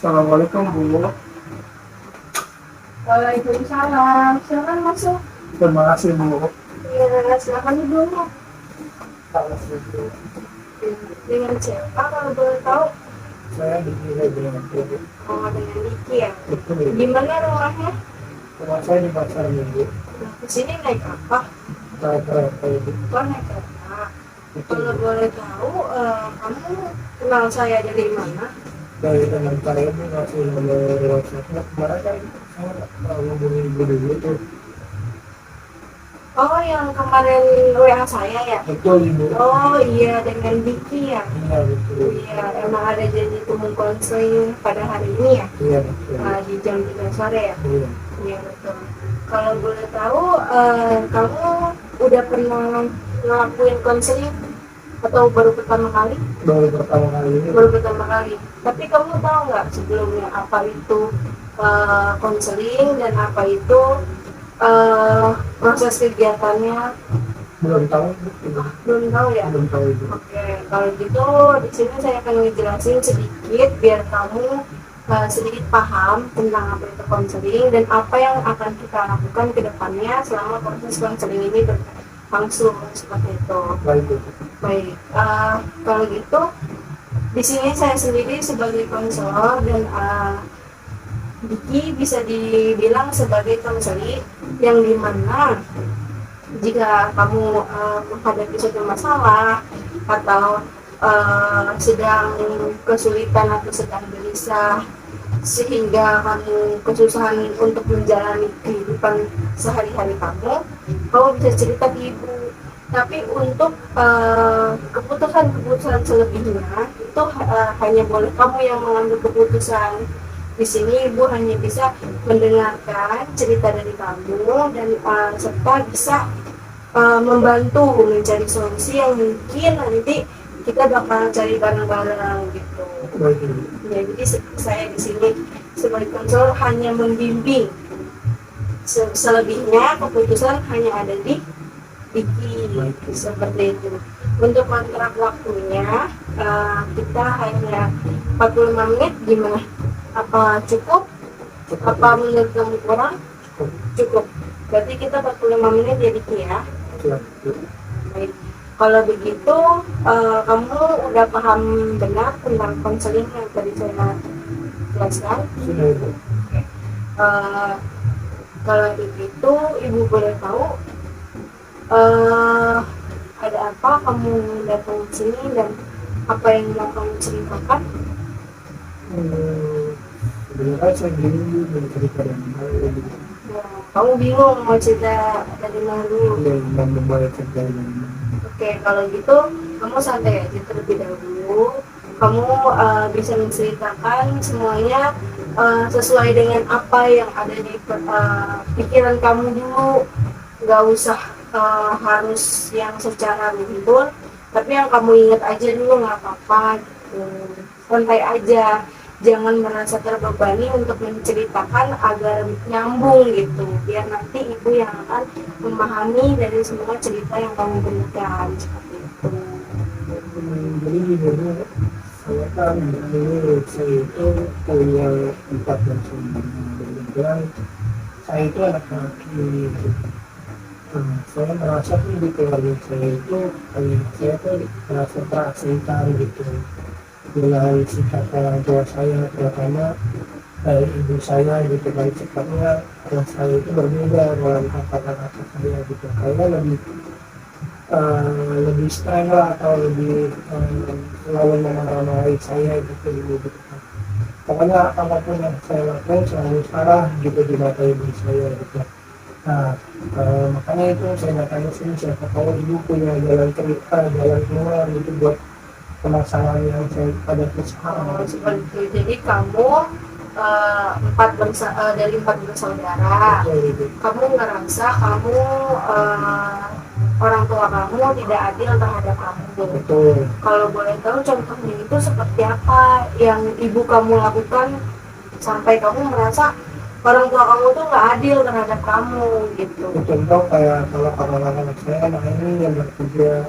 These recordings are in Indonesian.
Assalamualaikum Bu. Waalaikumsalam. Silakan masuk. Terima kasih Bu. Iya, silakan dulu. Salah itu. Dengan siapa kalau boleh tahu? Saya dinilai dengan itu. Oh, dengan Diki ya. Betul. Gimana rumahnya? Rumah saya di pasar Minggu. Ke sini naik apa? Kereta itu. Oh, naik kereta. Betul. Kalau boleh tahu, kamu kenal saya dari mana? Dari teman saya itu ngasih nomor WhatsApp-nya. Kemarin kan saya hubungi Ibu dulu tuh. Oh, yang kemarin WA saya ya? Betul Ibu. Oh iya, dengan Diki ya? Iya betul. Iya, emang ada janji temu konseling pada hari ini ya? Iya betul. Di jam 3 sore ya? Iya. Iya betul. Kalau boleh tahu, kamu udah pernah ngelakuin konseling atau baru pertama kali? Baru pertama kali ini. Baru pertama kali. Tapi kamu tahu nggak sebelumnya apa itu konseling dan apa itu proses kegiatannya? Belum tahu Ibu. Belum tahu ya? Belum tahu Ibu. Oke, kalau gitu di sini saya akan ngejelasin sedikit biar kamu sedikit paham tentang apa itu konseling dan apa yang akan kita lakukan ke depannya selama proses konseling ini berlangsung seperti itu. Baik Bu. Baik, kalau gitu di sini saya sendiri sebagai konselor dan Diki bisa dibilang sebagai konseling yang dimana jika kamu menghadapi suatu masalah atau sedang kesulitan atau sedang gelisah sehingga kamu kesusahan untuk menjalani kehidupan sehari-hari kamu bisa cerita ke ibu. Tapi untuk keputusan-keputusan selebihnya itu hanya boleh kamu yang mengambil keputusan. Di sini ibu hanya bisa mendengarkan cerita dari kamu dan serta bisa membantu mencari solusi yang mungkin nanti kita bakal cari bareng-bareng gitu. Baik Ibu. Ya, jadi saya di sini sebagai konselor hanya membimbing. Selebihnya keputusan hanya ada di Diki seperti itu. Untuk kontrak waktunya kita hanya 45 menit. Gimana? Apa cukup? Apa menurut kamu kurang? Cukup. Berarti kita 45 menit ya Diki ya. Siap. Baik. Kalau begitu kamu udah paham benar tentang konseling yang tadi saya jelaskan? Sudah Ibu. Kalau begitu ibu boleh tahu ada apa kamu datang ke sini dan apa yang mau kamu ceritakan? Sebenarnya saya bingung dengan cerita yang mana Ibu. Kamu bingung mau cerita dari mana dulu? Yang membayar kerja yang mana. Oke, kalau gitu kamu santai aja terlebih dahulu. Kamu bisa menceritakan semuanya sesuai dengan apa yang ada di pikiran kamu dulu. Nggak usah harus yang secara menghibur, tapi yang kamu ingat aja dulu, nggak apa-apa gitu. Santai aja, jangan merasa terbebani untuk menceritakan agar nyambung gitu, biar nanti ibu yang akan memahami dari semua cerita yang kamu berikan seperti itu. Jadi ibunya saya kan dulu saya itu punya 4 bersaudara dan kebetulan saya itu anak laki. Saya merasa tuh di keluarga saya itu saya tuh merasa terasingkan gitu dengan sikap orang tua saya, terutama dari ibu saya gitu. Dari sikapnya orang saya itu berbeda dengan kakak-kakak saya gitu, kayaknya lebih streng lah atau lebih selalu memarah-marahi saya gitu gitu. Pokoknya apapun yang saya lakukan selalu salah gitu di mata ibu saya gitu. Nah, makanya itu saya datang ke sini, siapa tahu ibu punya jalan cerita, jalan keluar gitu buat permasalahan yang saya hadapi sekarang. Seperti itu. Jadi kamu dari 4 bersaudara, Gitu. kamu ngerasa kamu orang tua kamu tidak adil terhadap kamu. Betul. Kalau boleh tahu contohnya itu seperti apa yang ibu kamu lakukan sampai kamu merasa orang tua kamu tuh nggak adil terhadap kamu gitu. Contoh kayak kalau anak-anak saya kan ini yang bekerja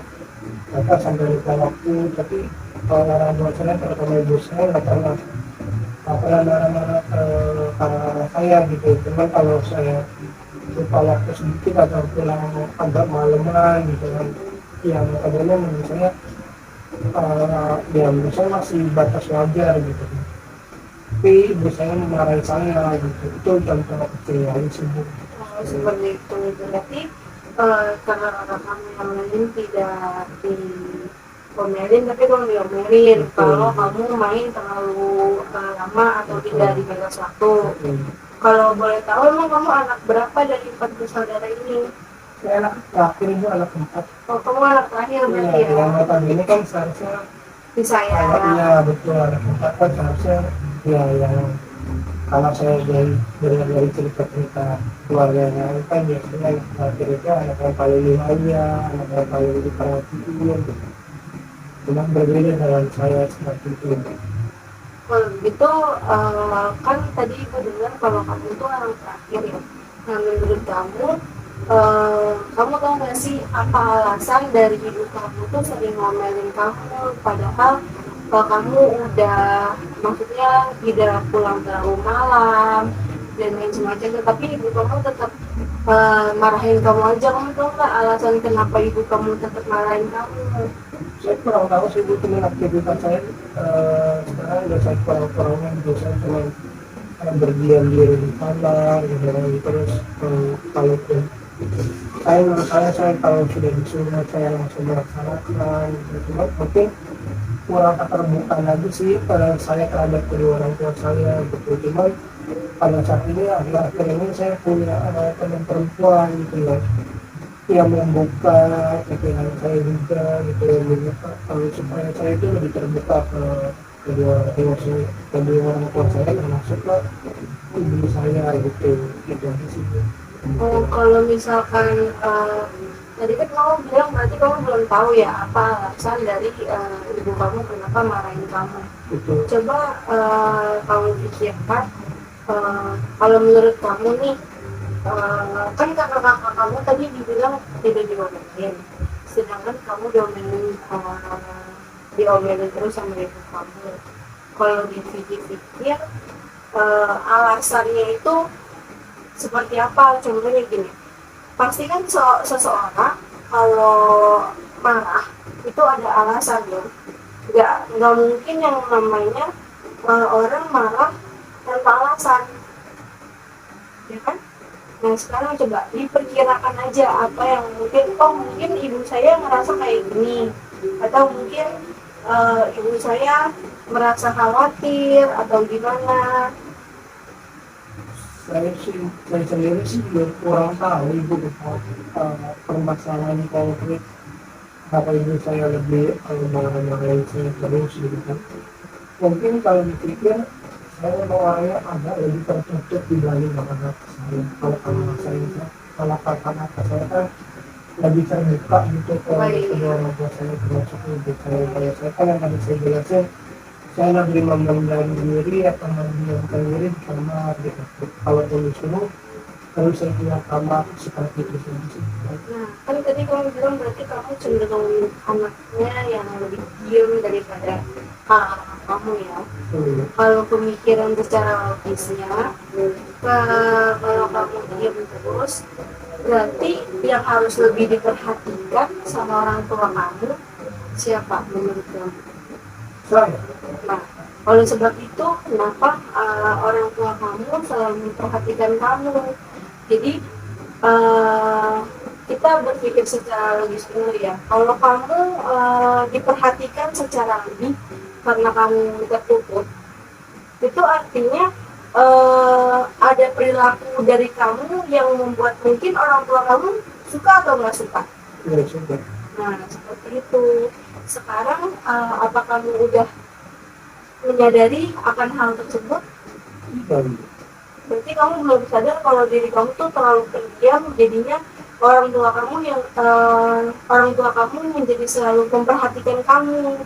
sampai lupa waktu, tapi kalau orang tua saya terutama ibu saya nggak pernah pernah marah-marah ke kakak saya gitu. Cuman kalau saya lupa waktu sedikit atau pulang agak maleman gitu kan, yang kadangnya menurut saya ya menurut saya masih batas wajar gitu kan. Tapi ibu saya memarahi saya gitu, itu contoh kecil aja sih Bu. Oh, seperti itu. Berarti karena kakak kamu yang lain tidak diomelin, tapi kamu diomelin Betul. kalau kamu main terlalu lama atau Betul. tidak di batas waktu. Betul. Kalau boleh tahu, emang kamu anak berapa dari 4 bersaudara ini? Saya anak terakhir Bu, anak keempat. Oh, kamu anak terakhir berarti Iya, ya? yang notabene kan seharusnya kalau Disayang. iya betul anak keempat kan seharusnya ya yang kalau saya dengar dari cerita-cerita keluarga yang lain kan biasanya anak terakhir itu anak yang paling aja, anak yang paling diperhatiin. Cuma berbeda dengan saya seperti itu. Kalau begitu, kan tadi ibu dengar kalau kamu itu orang terakhir ya. Nah, menurut kamu tahu nggak sih apa alasan dari ibu kamu tuh sering ngomelin kamu, padahal kamu udah, maksudnya tidak pulang terlalu malam dan lain semacamnya, tapi ibu kamu tetap marahin kamu aja. Kamu tahu nggak alasan kenapa ibu kamu tetap marahin kamu? Saya kurang tahu sih Bu, teman aktivitas saya sekarang udah saya kurang-kurangnya gitu, saya cuma berdiam diri di kamar gitu kan. Terus kalaupun saya kalau sudah disuruh saya langsung melaksanakan gitu. Cuma mungkin kurang keterbukaan lagi sih saya terhadap kedua orang tua saya gitu. Cuma pada saat ini akhir-akhir ini saya punya teman perempuan gitu ya, yang membuka pikiran saya juga gitu, membuka supaya saya itu lebih terbuka ke kedua orang tua saya, termasuklah ibu saya gitu. Gitu aja sih. Oh, kalau misalkan tadi kan kamu bilang berarti kamu belum tahu ya apa alasan dari ibu kamu kenapa marahin kamu. Gitu. Coba kamu pikirkan, kalau menurut kamu nih, kan kakak kamu tadi dibilang tidak diomelin, sedangkan kamu diomelin terus sama ibu kamu. Kalau dipikir-pikir, alasannya itu seperti apa? Contohnya gini, pasti kan seseorang kalau marah itu ada alasan ya. Nggak mungkin yang namanya orang marah tanpa alasan, ya kan? Nah, sekarang coba diperkirakan aja apa yang mungkin ibu saya merasa kayak gini, atau mungkin ibu saya merasa khawatir atau gimana. Saya sendiri sih juga kurang tahu ibu permasalahan konkret apa ibu saya lebih marah-marahin saya terus gitu kan. Mungkin kalau dipikir saya orangnya agak lebih tertutup dibanding anak saya. Kalau kakak saya kan lebih terbuka gitu ke kedua orang tua saya, termasuk ibu saya. Kalau saya kan yang tadi saya jelasin, saya lebih memendam diri atau mendiamkan diri di kamar gitu. Kalau disuruh terus saya keluar kamar seperti itu sih. Nah, kan tadi kamu bilang berarti kamu cenderung anaknya yang lebih diam daripada kamu ya. Kalau pemikiran secara logisnya, kalau kamu diam terus, berarti yang harus lebih diperhatikan sama orang tua kamu siapa menurut kamu? Saya Nah, oleh sebab itu, kenapa orang tua kamu selalu memperhatikan kamu? Jadi, kita berpikir secara logis dulu ya. Kalau kamu diperhatikan secara lebih karena kamu tertutup, itu artinya ada perilaku dari kamu yang membuat mungkin orang tua kamu suka atau nggak suka. tidak suka. Nah, seperti itu. Sekarang, apa kamu udah menyadari akan hal tersebut? Berarti kamu belum sadar kalau diri kamu tuh terlalu pendiam, jadinya orang tua kamu menjadi selalu memperhatikan kamu.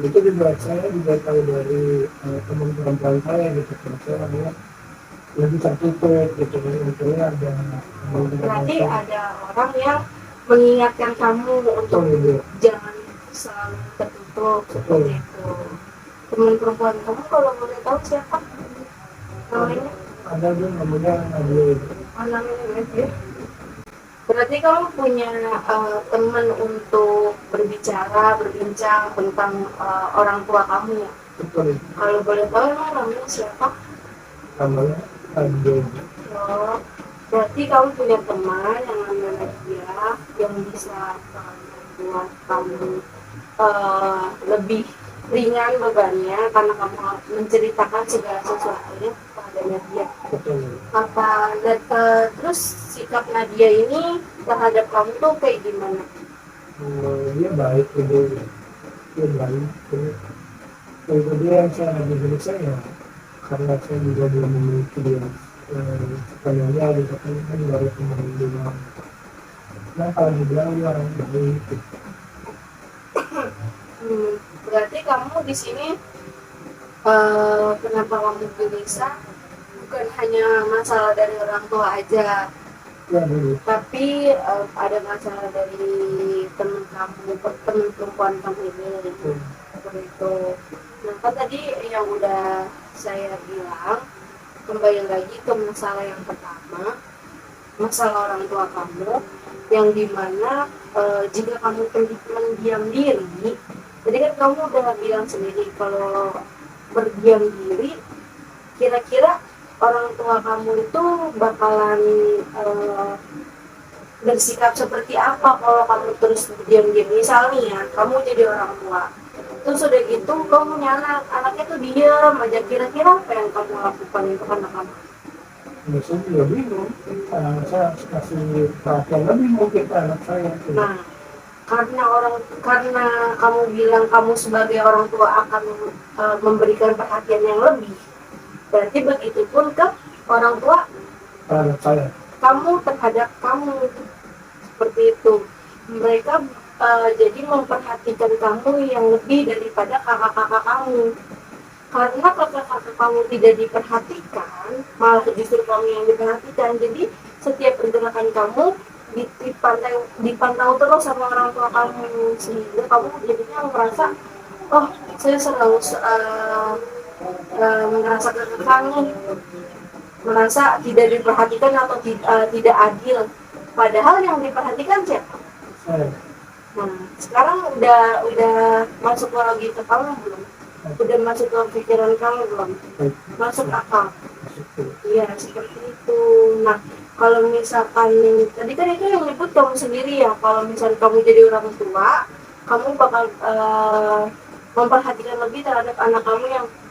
Itu juga saya juga tahu dari teman perempuan saya gitu. Saya orangnya lebih tertutup gitu. Untungnya ada Berarti ada orang yang mengingatkan kamu untuk jangan selalu tertutup seperti itu. Teman perempuan kamu kalau boleh tahu siapa? namanya ada dia namanya Nadia itu. namanya ya. Berarti kamu punya teman untuk berbincang tentang orang tua kamu ya? Betul, Kalau boleh tahu emang namanya siapa? namanya Nadia itu. Oh, berarti kamu punya teman yang namanya dia yang bisa membuat kamu lebih ringan bebannya karena kamu menceritakan segala sesuatunya kepadanya dia. Betul. Terus sikap Nadia ini terhadap kamu tuh kayak gimana? Dia baik gitu, dia baik gitu. Itu dia yang saya lagi diri saya, karena saya juga belum memiliki dia sepenuhnya gitu kan baru kemarin bilang. Nah kalau dibilang dia orang baik gitu. Berarti kamu di sini kenapa kamu gelisah bukan hanya masalah dari orang tua aja, Ya dulu. tapi ada masalah dari teman kamu, teman perempuan kamu ini, seperti itu. Nah kan tadi yang udah saya bilang, kembali lagi ke masalah yang pertama, masalah orang tua kamu, yang dimana jika kamu mendiam diri, jadi kan kamu udah bilang sendiri kalau berdiam diri, kira-kira orang tua kamu itu bakalan bersikap seperti apa kalau kamu terus diam-diam. Misalnya ya, kamu jadi orang tua, terus udah gitu kamu punya anaknya tuh diam aja, kira-kira apa yang kamu lakukan untuk anak kamu? Biasanya juga bingung, saya harus kasih perhatian lebih mungkin ke anak saya. Nah, karena kamu bilang kamu sebagai orang tua akan memberikan perhatian yang lebih, berarti begitu pun ke orang tua Anak saya. kamu terhadap kamu, seperti itu. Mereka jadi memperhatikan kamu yang lebih daripada kakak-kakak kamu. Karena kakak-kakak kamu tidak diperhatikan, malah justru kamu yang diperhatikan. Jadi setiap pergerakan kamu dipantau terus sama orang tua kamu, sehingga kamu jadinya merasa, oh saya selalu merasa tertekan, merasa tidak diperhatikan atau tidak adil. Padahal yang diperhatikan siapa? Saya. Nah, sekarang udah masuk ke logika kamu belum? Udah masuk ke pikiran kamu belum? Masuk akal? Iya, seperti itu. Nah, kalau misalkan tadi kan itu yang nyebut kamu sendiri ya, kalau misalkan kamu jadi orang tua, kamu bakal memperhatikan lebih terhadap anak kamu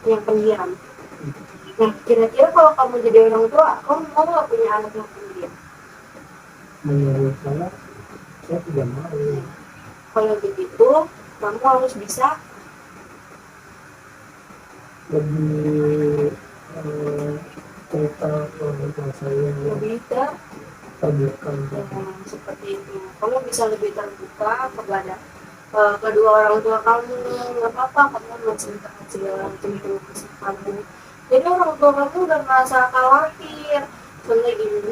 yang pendiam. Nah, kira-kira kalau kamu jadi orang tua, kamu mau nggak punya anak yang pendiam? Menurut saya tidak mau. Kalau begitu, kamu harus bisa lebih cerita ke orang tua saya lebih terbuka. seperti itu. Kamu bisa lebih terbuka kepada kedua orang tua kamu, nggak apa-apa kamu menceritakan segala macam kesah kamu. Jadi orang tua kamu nggak merasa khawatir. Contohnya gini,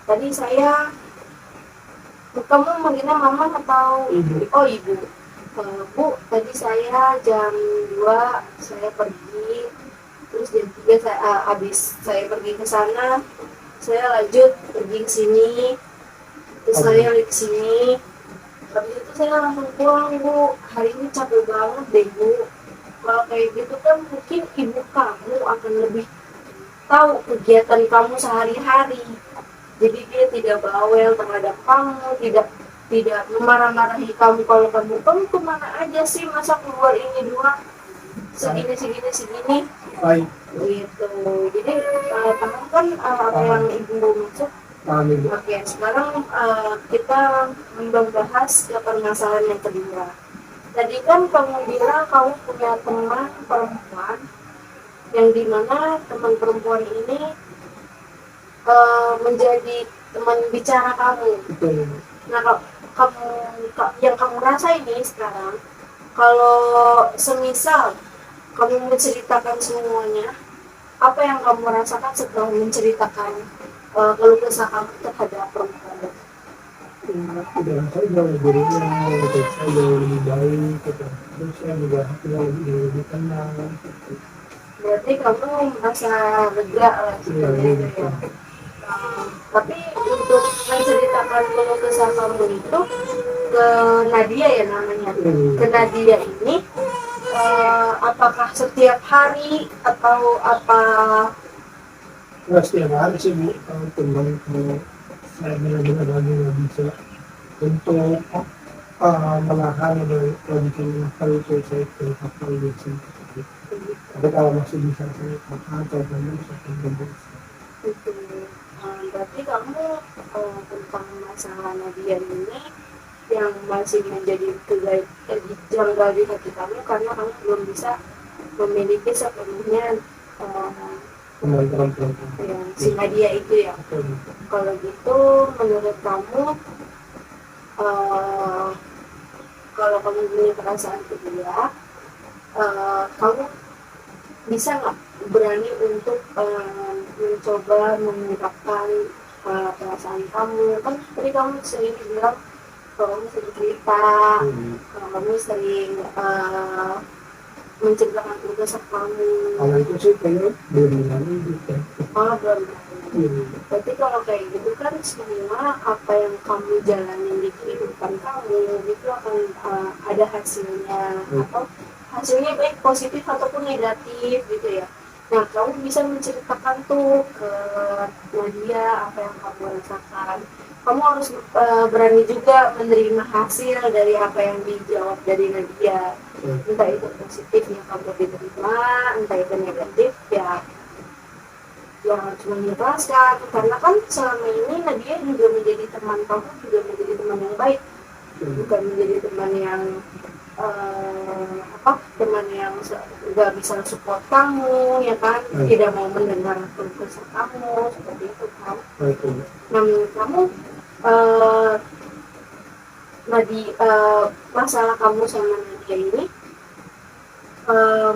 tadi saya, kamu manggilnya mama atau Ibu. oh ibu. Bu, tadi saya jam 2 saya pergi, terus jam 3 habis saya pergi ke sana, saya lanjut pergi ke sini, terus saya ke sini, habis itu saya langsung pulang. Bu, hari ini capek banget deh Bu. Kalau kayak gitu kan mungkin ibu kamu akan lebih tahu kegiatan kamu sehari-hari, jadi dia tidak bawel terhadap kamu, tidak memarah-marahi kamu kalau kamu kemana aja sih, masa keluar ini doang segini Baik. gitu. Jadi paham kan apa yang ibu maksud? Oke, sekarang kita membahas ke permasalahan yang kedua. Tadi kan kamu bilang kamu punya teman perempuan, yang dimana teman perempuan ini menjadi teman bicara kamu. Nah, kalau yang kamu rasa ini sekarang, kalau semisal kamu menceritakan semuanya, apa yang kamu rasakan setelah menceritakan keluh kesah kamu terhadap perempuan? Udah saya jauh lebih ringan, gitu. Saya jauh lebih baik, gitu. Terus saya juga hatinya lebih tenang, gitu. Berarti kamu merasa lega lah Iya, sebenarnya gitu. ya. Tapi untuk menceritakan keluh kesah kamu itu ke Nadia ya namanya, ke Hmm. Nadia ini apakah setiap hari atau apa? Nggak setiap hari sih Bu, teman kalau saya benar-benar lagi nggak bisa untuk menahan dari kondisi nakal itu saya ke kapal gitu. Tapi kalau masih bisa saya tahan atau benar saya akan benar. Itu berarti kamu tentang masalah Nadia ini yang masih menjadi janggal di hati kamu karena kamu belum bisa memiliki sepenuhnya eh, Teman-teman perempuan. yang si Nadia itu ya. Kalau gitu menurut kamu eh, kalau kamu punya perasaan kedua, kamu bisa nggak berani untuk mencoba mengungkapkan perasaan kamu? Kan tadi kamu sendiri bilang kalau kamu sering cerita, kalau kamu sering menceritakan tugas kamu. Kalau itu sih kayaknya belum berani gitu. Oh, belum berani. Berarti kalau kayak gitu kan semua apa yang kamu jalanin di kehidupan kamu itu akan ada hasilnya atau hasilnya baik positif ataupun negatif gitu ya. Nah, kamu bisa menceritakan tuh ke Nadia apa yang kamu rasakan. Kamu harus berani juga menerima hasil dari apa yang dijawab dari Nadia. Entah itu positif yang kamu diterima, entah itu negatif ya harus mengikhlaskan karena kan selama ini Nadia juga menjadi teman kamu, juga menjadi teman yang baik, bukan menjadi teman yang teman yang nggak bisa support kamu ya kan, tidak mau mendengar keluh kesah kamu seperti itu kan. Nah menurut kamu masalah kamu sama Nadia ini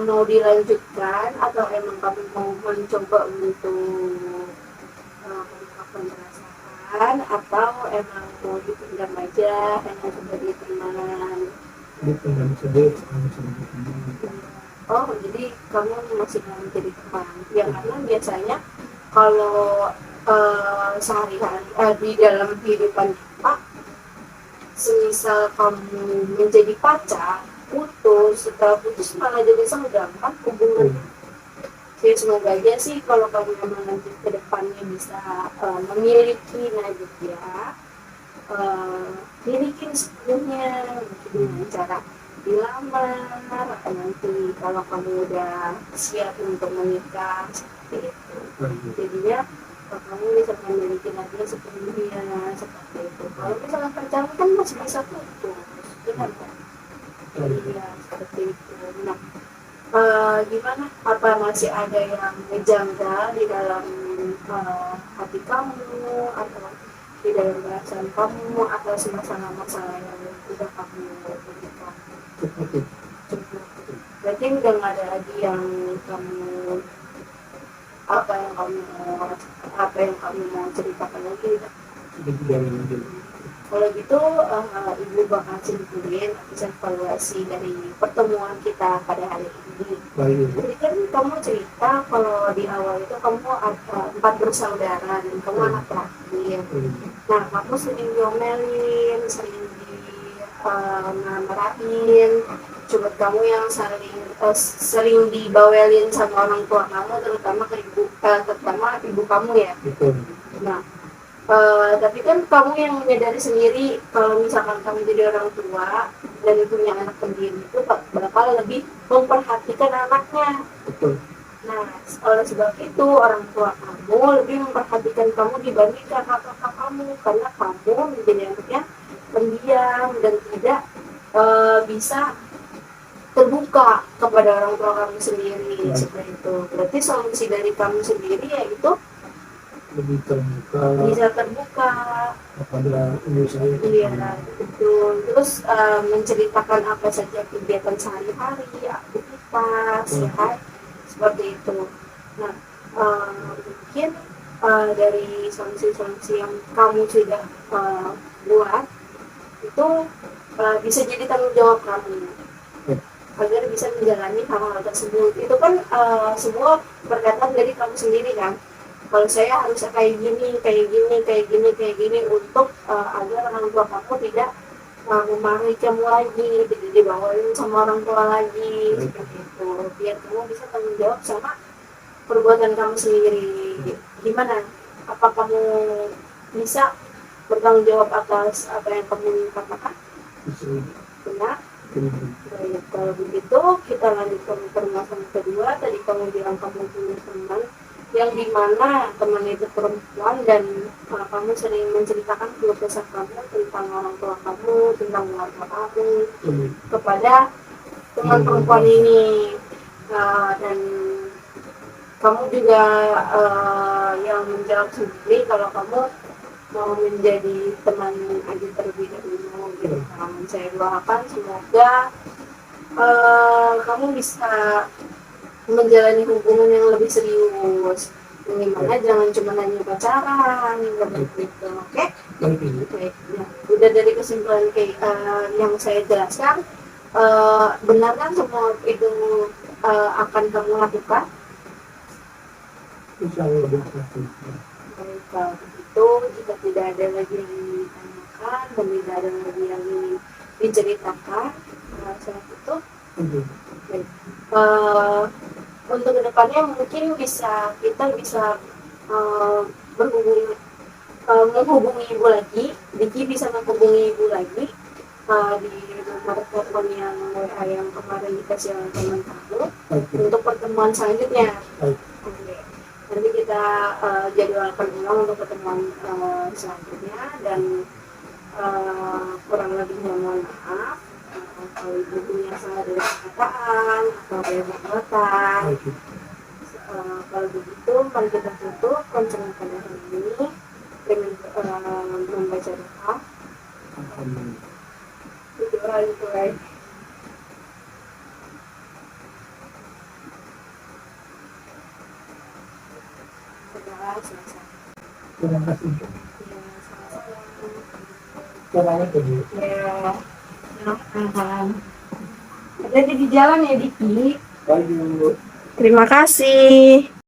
mau dilanjutkan atau emang kamu mau mencoba untuk mengungkapkan perasaan atau emang mau dipendam aja hanya sebagai teman? Dipendam saja sama sebagai teman. Oh, jadi kamu masih mau menjadi teman ya, karena biasanya kalau sehari-hari di dalam kehidupan kita, semisal kamu menjadi pacar, setelah putus malah jadi senggang kan hubungan. Jadi semoga aja sih kalau kamu memang nanti ke depannya bisa memiliki Nadia, milikin sepenuhnya dengan cara dilamar, nanti kalau kamu udah siap untuk menikah seperti itu, jadinya kamu bisa memiliki Nadia sepenuhnya seperti itu. Kalau misalnya pacaran kan masih bisa putus, benar kan? Iya, seperti itu. Nah, gimana? Apa masih ada yang ngejanggal di dalam hati kamu atau di dalam perasaan kamu atau masalah-masalah yang udah kamu berikan? Cukup. Berarti udah nggak ada lagi yang kamu apa yang kamu mau ceritakan lagi? Kalau gitu, Ibu bakal simpulin evaluasi dari pertemuan kita pada hari ini. Jadi kan kamu cerita kalau di awal itu kamu ada 4 bersaudara dan kamu anak terakhir. Nah, kamu sering diomelin, sering dimarahin, coba kamu yang sering dibawelin sama orang tua kamu, terutama ibu kamu ya. Nah, tapi kan kamu yang menyadari sendiri kalau misalkan kamu jadi orang tua dan punya anak sendiri itu bakal lebih memperhatikan anaknya. Nah, oleh sebab itu orang tua kamu lebih memperhatikan kamu dibanding kakak-kakak kamu karena kamu menjadi anaknya pendiam dan tidak bisa terbuka kepada orang tua kamu sendiri seperti itu. Berarti solusi dari kamu sendiri yaitu lebih terbuka, bisa terbuka kepada ibu saya. Iya, betul. Terus menceritakan apa saja kegiatan sehari-hari, aktivitas, ya kan? Seperti itu. Nah, mungkin dari solusi-solusi yang kamu sudah buat itu bisa jadi tanggung jawab kamu. agar bisa menjalani hal-hal tersebut. Itu kan semua perkataan dari kamu sendiri kan. Kalau saya harus kayak gini, kayak gini, kayak gini, kayak gini untuk agar orang tua kamu tidak memarahi kamu lagi, tidak dibawain sama orang tua lagi, seperti itu. Biar kamu bisa tanggung jawab sama perbuatan kamu sendiri. Gimana? Apa kamu bisa bertanggung jawab atas apa yang kamu katakan? Bisa. Benar? Benar. Baik, kalau begitu kita lanjut ke permasalahan kedua. Tadi kamu bilang kamu punya teman yang dimana teman itu perempuan dan kamu sering menceritakan keluh kesah kamu tentang orang tua kamu, tentang keluarga kamu kepada teman perempuan ini. Dan kamu juga yang menjawab sendiri kalau kamu mau menjadi teman aja terlebih dahulu gitu kan. Saya doakan semoga kamu bisa menjalani hubungan yang lebih serius. Gimana jangan cuma hanya pacaran gitu, oke? Baik. Nah, udah dari kesimpulan kayak yang saya jelaskan, benar kan semua itu akan kamu lakukan? Insya Allah berkati. Baik, kalau begitu jika tidak ada lagi yang ditanyakan dan tidak ada lagi yang ingin diceritakan saat itu, baik. Untuk kedepannya mungkin kita bisa menghubungi ibu lagi. Diki bisa menghubungi ibu lagi di nomor telepon yang WA yang kemarin dikasih oleh teman kamu untuk pertemuan selanjutnya. Oke. Nanti kita jadwalkan ulang untuk pertemuan selanjutnya dan kurang lebihnya mohon maaf kalau ibu punya salah dari perkataan atau dari perbuatan. Kalau begitu mari kita tutup konseling pada hari ini dengan membaca doa. Doa itu baik. Selesai. Terima kasih. Ya, sama-sama. Terima kasih. Ya, hati-hati di jalan ya Diki. Baik. Terima kasih.